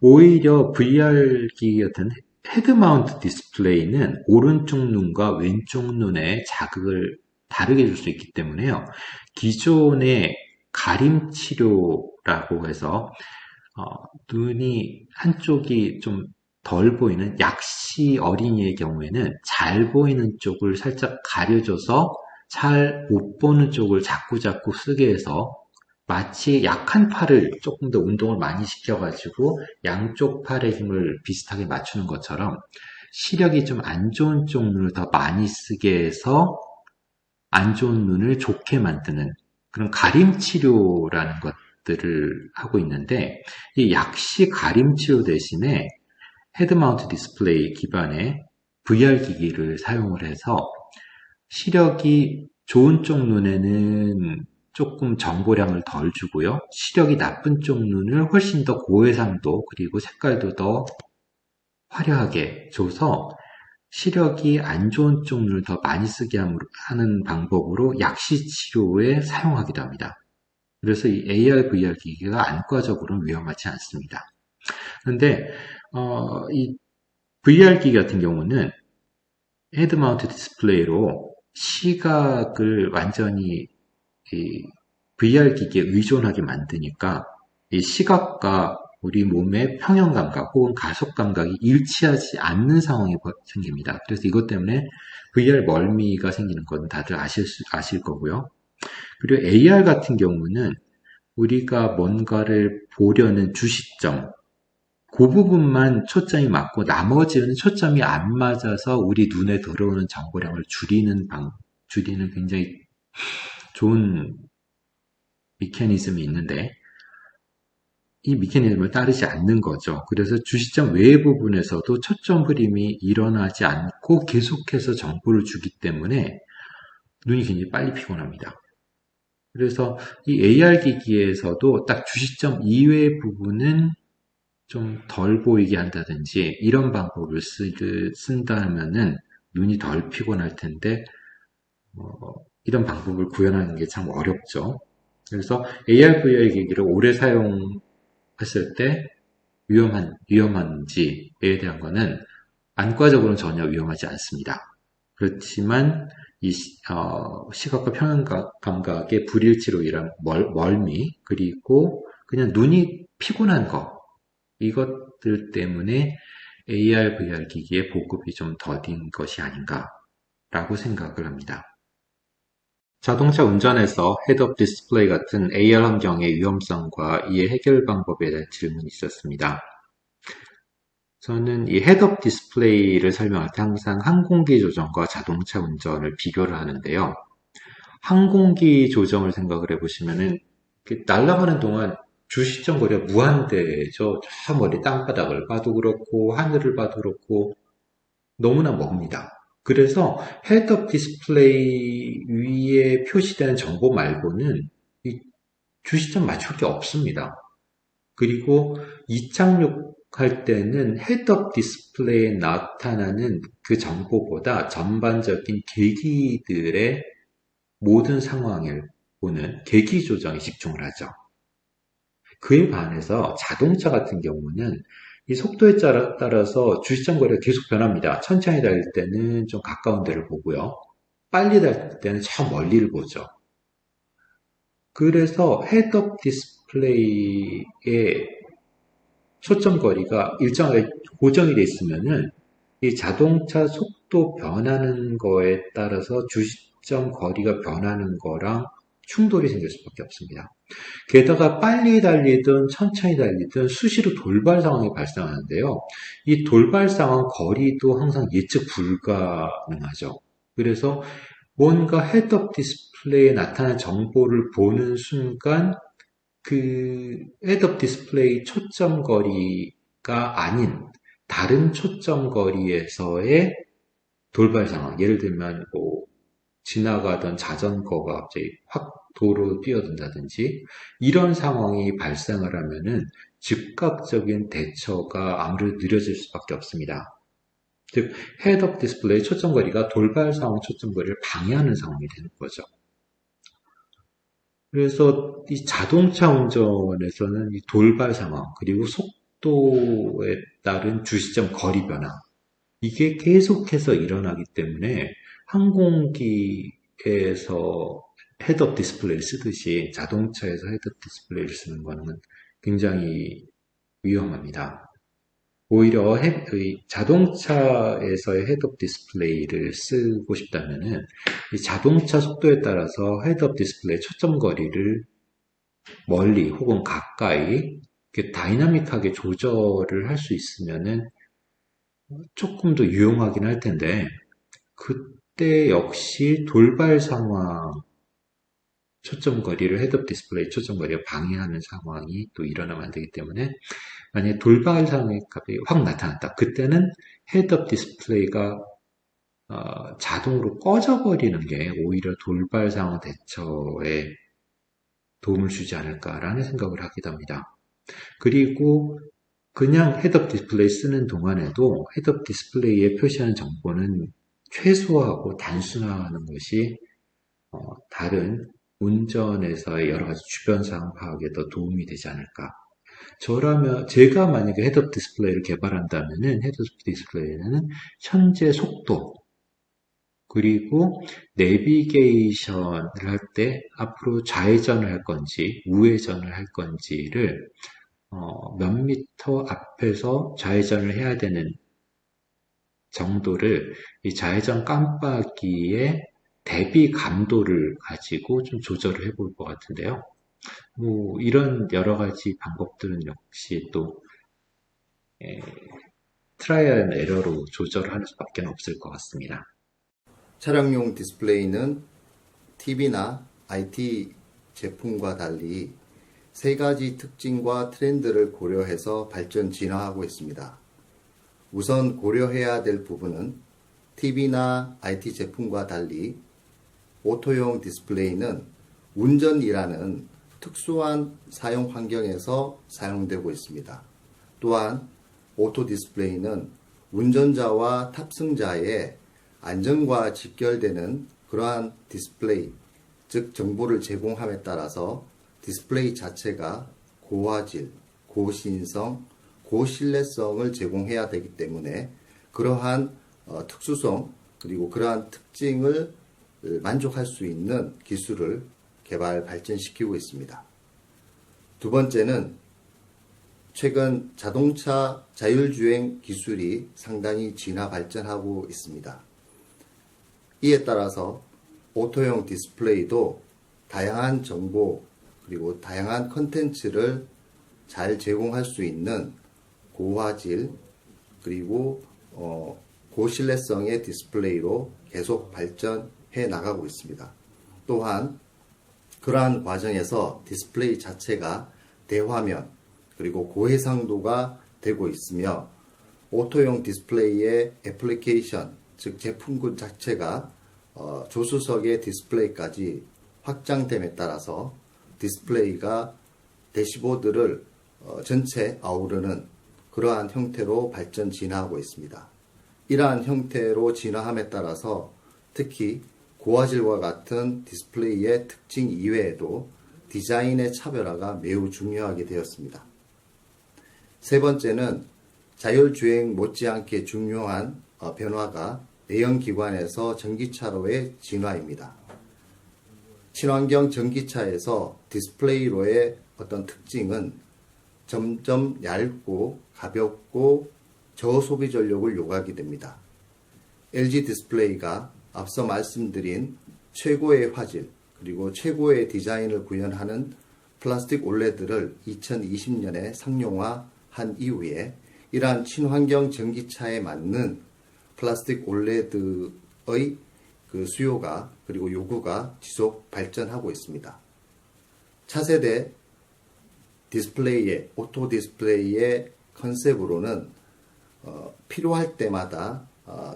오히려 VR 기기 같은 헤드 마운트 디스플레이는 오른쪽 눈과 왼쪽 눈의 자극을 다르게 줄 수 있기 때문에요. 기존의 가림 치료라고 해서 눈이 한쪽이 좀 덜 보이는 약시 어린이의 경우에는 잘 보이는 쪽을 살짝 가려줘서 잘 못 보는 쪽을 자꾸자꾸 쓰게 해서 마치 약한 팔을 조금 더 운동을 많이 시켜가지고 양쪽 팔의 힘을 비슷하게 맞추는 것처럼 시력이 좀 안 좋은 쪽 눈을 더 많이 쓰게 해서 안 좋은 눈을 좋게 만드는 그런 가림 치료라는 것들을 하고 있는데 이 약시 가림 치료 대신에 헤드 마운트 디스플레이 기반의 VR 기기를 사용을 해서 시력이 좋은 쪽 눈에는 조금 정보량을 덜 주고요. 시력이 나쁜 쪽 눈을 훨씬 더 고해상도 그리고 색깔도 더 화려하게 줘서 시력이 안 좋은 쪽 눈을 더 많이 쓰게 하는 방법으로 약시 치료에 사용하기도 합니다. 그래서 이 AR, VR 기기가 안과적으로는 위험하지 않습니다. 그런데 이 VR 기기 같은 경우는 헤드 마운트 디스플레이로 시각을 완전히 이 VR 기기에 의존하게 만드니까 이 시각과 우리 몸의 평형 감각 혹은 가속 감각이 일치하지 않는 상황이 생깁니다. 그래서 이것 때문에 VR 멀미가 생기는 건 다들 아실 거고요. 그리고 AR 같은 경우는 우리가 뭔가를 보려는 주시점, 그 부분만 초점이 맞고 나머지는 초점이 안 맞아서 우리 눈에 들어오는 정보량을 줄이는 굉장히 좋은 메커니즘이 있는데 이 메커니즘을 따르지 않는 거죠. 그래서 주시점 외의 부분에서도 초점 흐림이 일어나지 않고 계속해서 정보를 주기 때문에 눈이 굉장히 빨리 피곤합니다. 그래서 이 AR 기기에서도 딱 주시점 이외의 부분은 좀 덜 보이게 한다든지 이런 방법을 쓴다면은 눈이 덜 피곤할 텐데 이런 방법을 구현하는 게 참 어렵죠. 그래서 AR, VR 기기를 오래 사용했을 때 위험한지에 대한 거는 안과적으로는 전혀 위험하지 않습니다. 그렇지만 이 시각과 평형 감각의 불일치로 인한 멀미 그리고 그냥 눈이 피곤한 거 이것들 때문에 AR, VR 기기의 보급이 좀 더딘 것이 아닌가라고 생각을 합니다. 자동차 운전에서 헤드업 디스플레이 같은 AR 환경의 위험성과 이의 해결 방법에 대한 질문이 있었습니다. 저는 이 헤드업 디스플레이를 설명할 때 항상 항공기 조정과 자동차 운전을 비교를 하는데요. 항공기 조정을 생각을 해보시면은 날아가는 동안 주시점 거리가 무한대죠. 저 멀리 땅바닥을 봐도 그렇고 하늘을 봐도 그렇고 너무나 멉니다. 그래서 헤드업 디스플레이 위에 표시되는 정보 말고는 이 주시점 맞출 게 없습니다. 그리고 이착륙할 때는 헤드업 디스플레이에 나타나는 그 정보보다 전반적인 계기들의 모든 상황을 보는 계기 조정에 집중을 하죠. 그에 반해서 자동차 같은 경우는 이 속도에 따라서 주시점 거리가 계속 변합니다. 천천히 달릴 때는 좀 가까운 데를 보고요. 빨리 달 때는 저 멀리를 보죠. 그래서 헤드업 디스플레이의 초점거리가 일정하게 고정이 돼 있으면은 이 자동차 속도 변하는 거에 따라서 주시점 거리가 변하는 거랑 충돌이 생길 수밖에 없습니다. 게다가 빨리 달리든 천천히 달리든 수시로 돌발 상황이 발생하는데요. 이 돌발 상황 거리도 항상 예측 불가능하죠. 그래서 뭔가 헤드업 디스플레이에 나타난 정보를 보는 순간 그 헤드업 디스플레이 초점 거리가 아닌 다른 초점 거리에서의 돌발 상황, 예를 들면 뭐 지나가던 자전거가 갑자기 확 도로 뛰어든다든지 이런 상황이 발생을 하면은 즉각적인 대처가 아무래도 느려질 수밖에 없습니다. 즉 헤드업 디스플레이 초점거리가 돌발 상황 초점거리를 방해하는 상황이 되는 거죠. 그래서 이 자동차 운전에서는 이 돌발 상황 그리고 속도에 따른 주시점 거리 변화 이게 계속해서 일어나기 때문에 항공기에서 헤드업 디스플레이를 쓰듯이 자동차에서 헤드업 디스플레이를 쓰는 것은 굉장히 위험합니다. 오히려 자동차에서의 헤드업 디스플레이를 쓰고 싶다면은 이 자동차 속도에 따라서 헤드업 디스플레이 초점 거리를 멀리 혹은 가까이 이렇게 다이나믹하게 조절을 할 수 있으면은 조금 더 유용하긴 할 텐데 그때 역시 돌발 상황 초점거리를 헤드업 디스플레이 초점거리가 방해하는 상황이 또 일어나면 안 되기 때문에 만약에 돌발 상황이 갑자기 확 나타났다. 그때는 헤드업 디스플레이가 자동으로 꺼져버리는 게 오히려 돌발 상황 대처에 도움을 주지 않을까라는 생각을 하기도 합니다. 그리고 그냥 헤드업 디스플레이 쓰는 동안에도 헤드업 디스플레이에 표시하는 정보는 최소화하고 단순화하는 것이 다른 운전에서의 여러 가지 주변 상황 파악에 더 도움이 되지 않을까. 제가 만약에 헤드업 디스플레이를 개발한다면은 헤드업 디스플레이는 현재 속도 그리고 내비게이션을 할 때 앞으로 좌회전을 할 건지 우회전을 할 건지를 몇 미터 앞에서 좌회전을 해야 되는 정도를 이 좌회전 깜빡이의 대비 감도를 가지고 좀 조절을 해볼 것 같은데요. 뭐 이런 여러 가지 방법들은 역시 또 트라이얼 앤 에러로 조절하는 수밖에 없을 것 같습니다. 차량용 디스플레이는 TV나 IT 제품과 달리 세 가지 특징과 트렌드를 고려해서 발전 진화하고 있습니다. 우선 고려해야 될 부분은 TV나 IT 제품과 달리 오토용 디스플레이는 운전이라는 특수한 사용 환경에서 사용되고 있습니다. 또한 오토 디스플레이는 운전자와 탑승자의 안전과 직결되는 그러한 디스플레이, 즉 정보를 제공함에 따라서 디스플레이 자체가 고화질, 고신성, 고신뢰성을 제공해야 되기 때문에 그러한 특수성 그리고 그러한 특징을 만족할 수 있는 기술을 개발 발전시키고 있습니다. 두 번째는 최근 자동차 자율주행 기술이 상당히 진화 발전하고 있습니다. 이에 따라서 오토용 디스플레이도 다양한 정보 그리고 다양한 컨텐츠를 잘 제공할 수 있는 고화질 그리고 고신뢰성의 디스플레이로 계속 발전해 나가고 있습니다. 또한 그러한 과정에서 디스플레이 자체가 대화면 그리고 고해상도가 되고 있으며 오토용 디스플레이의 애플리케이션 즉 제품군 자체가 조수석의 디스플레이까지 확장됨에 따라서 디스플레이가 대시보드를 전체 아우르는 그러한 형태로 발전 진화하고 있습니다. 이러한 형태로 진화함에 따라서 특히 고화질과 같은 디스플레이의 특징 이외에도 디자인의 차별화가 매우 중요하게 되었습니다. 세 번째는 자율주행 못지않게 중요한 변화가 내연기관에서 전기차로의 진화입니다. 친환경 전기차에서 디스플레이로의 어떤 특징은 점점 얇고 가볍고 저소비 전력을 요구하게 됩니다. LG 디스플레이가 앞서 말씀드린 최고의 화질 그리고 최고의 디자인을 구현하는 플라스틱 올레드를 2020년에 상용화한 이후에 이러한 친환경 전기차에 맞는 플라스틱 올레드의 그 수요가 그리고 요구가 지속 발전하고 있습니다. 차세대 디스플레이의 오토 디스플레이의 컨셉으로는 필요할 때마다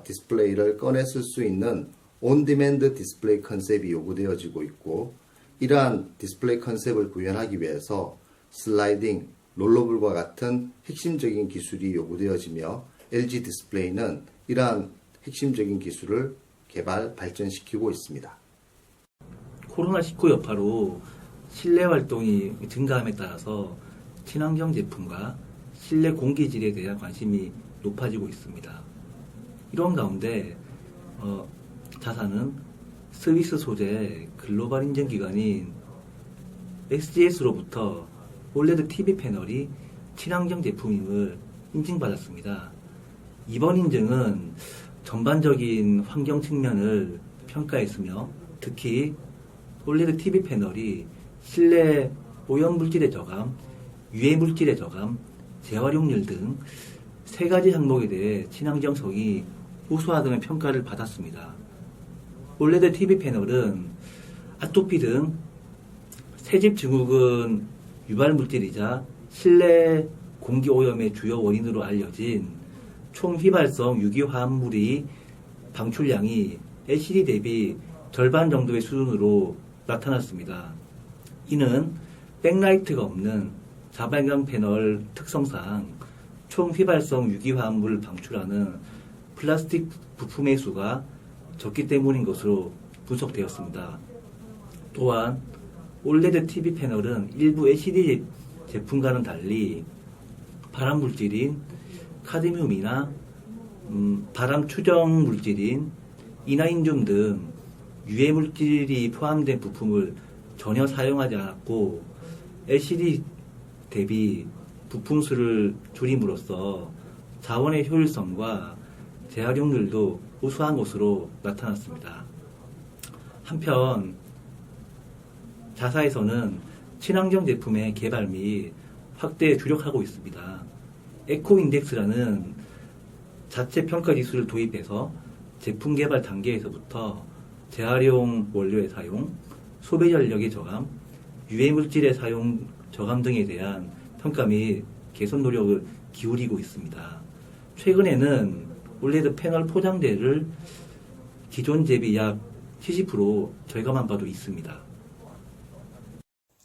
디스플레이를 꺼내 쓸 수 있는 온디맨드 디스플레이 컨셉이 요구되어지고 있고 이러한 디스플레이 컨셉을 구현하기 위해서 슬라이딩, 롤러블과 같은 핵심적인 기술이 요구되어지며 LG 디스플레이는 이러한 핵심적인 기술을 개발, 발전시키고 있습니다. 코로나19 여파로 실내 활동이 증가함에 따라서 친환경 제품과 실내 공기질에 대한 관심이 높아지고 있습니다. 이런 가운데 자사는 스위스 소재 글로벌 인증기관인 XGS로부터 올레드 TV 패널이 친환경 제품임을 인증받았습니다. 이번 인증은 전반적인 환경 측면을 평가했으며 특히 올레드 TV 패널이 실내 오염물질의 저감, 유해물질의 저감, 재활용률 등 세 가지 항목에 대해 친환경성이 우수하다는 평가를 받았습니다. 올레드 TV 패널은 아토피 등 새집 증후군 유발물질이자 실내 공기오염의 주요 원인으로 알려진 총휘발성 유기화합물이 방출량이 LCD 대비 절반 정도의 수준으로 나타났습니다. 이는 백라이트가 없는 자발광 패널 특성상 총휘발성 유기화합물을 방출하는 플라스틱 부품의 수가 적기 때문인 것으로 분석되었습니다. 또한 올레드 TV 패널은 일부 LCD 제품과는 달리 발암물질인 카드뮴이나 발암 추정 물질인 이나인듐 등 유해물질이 포함된 부품을 전혀 사용하지 않았고 LCD 대비 부품 수를 줄임으로써 자원의 효율성과 재활용률도 우수한 것으로 나타났습니다. 한편 자사에서는 친환경 제품의 개발 및 확대에 주력하고 있습니다. 에코인덱스라는 자체 평가 지수를 도입해서 제품 개발 단계에서부터 재활용 원료의 사용, 소비 전력의 저감, 유해물질의 사용 저감 등에 대한 평가 및 개선 노력을 기울이고 있습니다. 최근에는 올레드 패널 포장재를 기존 대비 약 70% 절감한 바도 있습니다.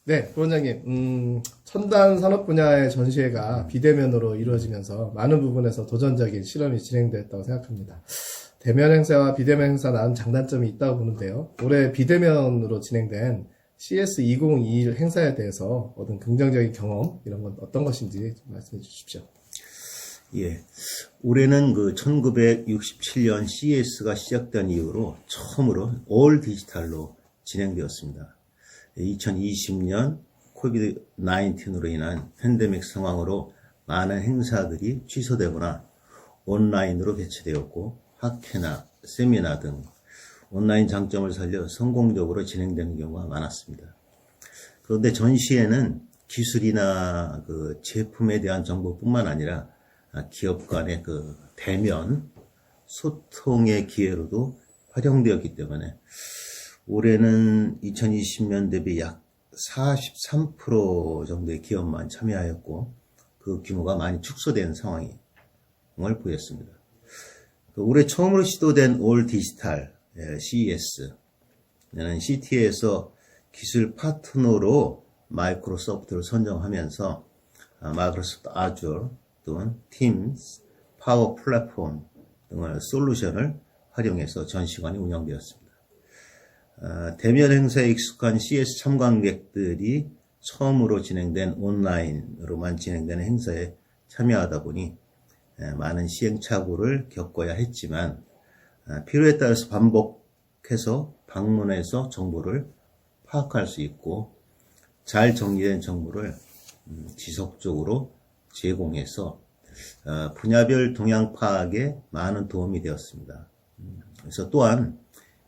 네, 부원장님, 첨단 산업 분야의 전시회가 비대면으로 이루어지면서 많은 부분에서 도전적인 실험이 진행되었다고 생각합니다. 대면 행사와 비대면 행사 나은 장단점이 있다고 보는데요. 올해 비대면으로 진행된 CS 2021 행사에 대해서 얻은 긍정적인 경험, 이런 건 어떤 것인지 좀 말씀해 주십시오. 예. 올해는 1967년 CES가 시작된 이후로 처음으로 올 디지털로 진행되었습니다. 2020년 코비드-19으로 인한 팬데믹 상황으로 많은 행사들이 취소되거나 온라인으로 개최되었고 학회나 세미나 등 온라인 장점을 살려 성공적으로 진행되는 경우가 많았습니다. 그런데 전시회는 기술이나 제품에 대한 정보뿐만 아니라 기업 간의 대면 소통의 기회로도 활용되었기 때문에 올해는 2020년 대비 약 43% 정도의 기업만 참여하였고 그 규모가 많이 축소된 상황을 보였습니다. 올해 처음으로 시도된 올 디지털 CES는 CT에서 기술 파트너로 마이크로소프트를 선정하면서 마이크로소프트 아주어 또는 팀스, 파워 플랫폼 등의 솔루션을 활용해서 전시관이 운영되었습니다. 대면 행사에 익숙한 CS 참관객들이 처음으로 진행된 온라인으로만 진행되는 행사에 참여하다 보니 많은 시행착오를 겪어야 했지만 필요에 따라서 반복해서 방문해서 정보를 파악할 수 있고 잘 정리된 정보를 지속적으로 제공해서 분야별 동향 파악에 많은 도움이 되었습니다. 그래서 또한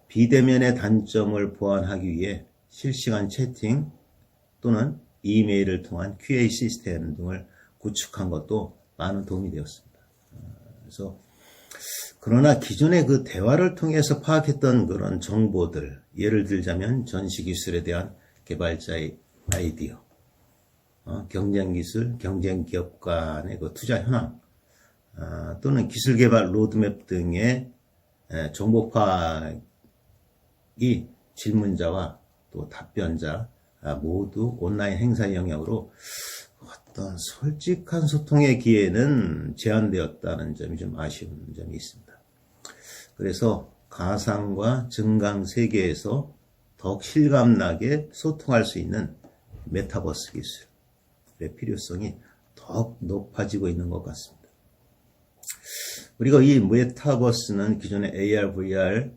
비대면의 단점을 보완하기 위해 실시간 채팅 또는 이메일을 통한 QA 시스템 등을 구축한 것도 많은 도움이 되었습니다. 그래서 그러나 기존의 그 대화를 통해서 파악했던 그런 정보들, 예를 들자면 전시 기술에 대한 개발자의 아이디어, 경쟁 기술, 경쟁 기업 간의 그 투자 현황, 또는 기술 개발 로드맵 등의 정보 파악이 질문자와 또 답변자 모두 온라인 행사의 영향으로 어떤 솔직한 소통의 기회는 제한되었다는 점이 좀 아쉬운 점이 있습니다. 그래서 가상과 증강 세계에서 더욱 실감나게 소통할 수 있는 메타버스 기술의 필요성이 더욱 높아지고 있는 것 같습니다. 우리가 이 메타버스는 기존의 AR, VR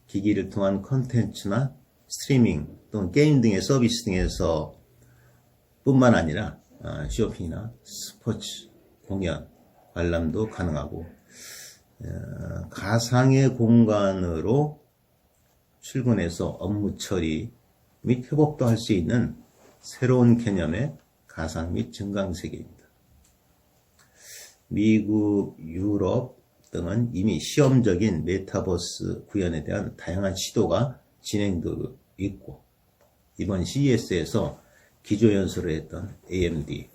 기기를 통한 콘텐츠나 스트리밍 또는 게임 등의 서비스 등에서 뿐만 아니라 쇼핑이나 스포츠, 공연, 관람도 가능하고 가상의 공간으로 출근해서 업무 처리 및 협업도 할 수 있는 새로운 개념의 가상 및 증강 세계입니다. 미국, 유럽 등은 이미 시험적인 메타버스 구현에 대한 다양한 시도가 진행되고 있고 이번 CES에서 기조연설을 했던 AMD,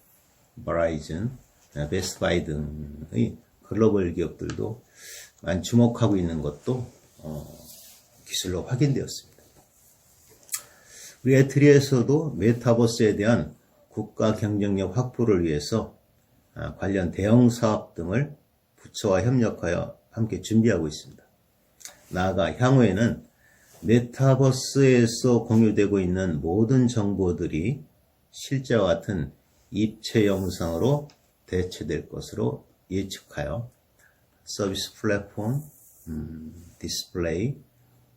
버라이즌, 베스트바이 등의 글로벌 기업들도 많이 주목하고 있는 것도 기술로 확인되었습니다. 우리 애트리에서도 메타버스에 대한 국가 경쟁력 확보를 위해서 관련 대형 사업 등을 부처와 협력하여 함께 준비하고 있습니다. 나아가 향후에는 메타버스에서 공유되고 있는 모든 정보들이 실제와 같은 입체 영상으로 대체될 것으로 예측하여 서비스 플랫폼, 디스플레이,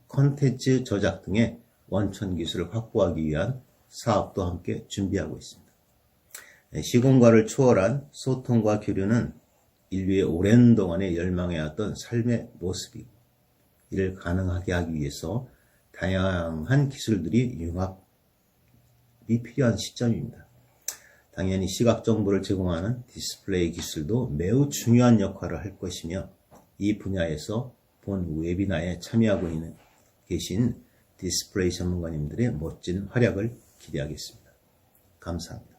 콘텐츠 저작 등의 원천 기술을 확보하기 위한 사업도 함께 준비하고 있습니다. 시공간을 초월한 소통과 교류는 인류의 오랜 동안에 열망해왔던 삶의 모습이고 이를 가능하게 하기 위해서 다양한 기술들이 융합이 필요한 시점입니다. 당연히 시각 정보를 제공하는 디스플레이 기술도 매우 중요한 역할을 할 것이며 이 분야에서 본 웨비나에 참여하고 계신 디스플레이 전문가님들의 멋진 활약을 기대하겠습니다. 감사합니다.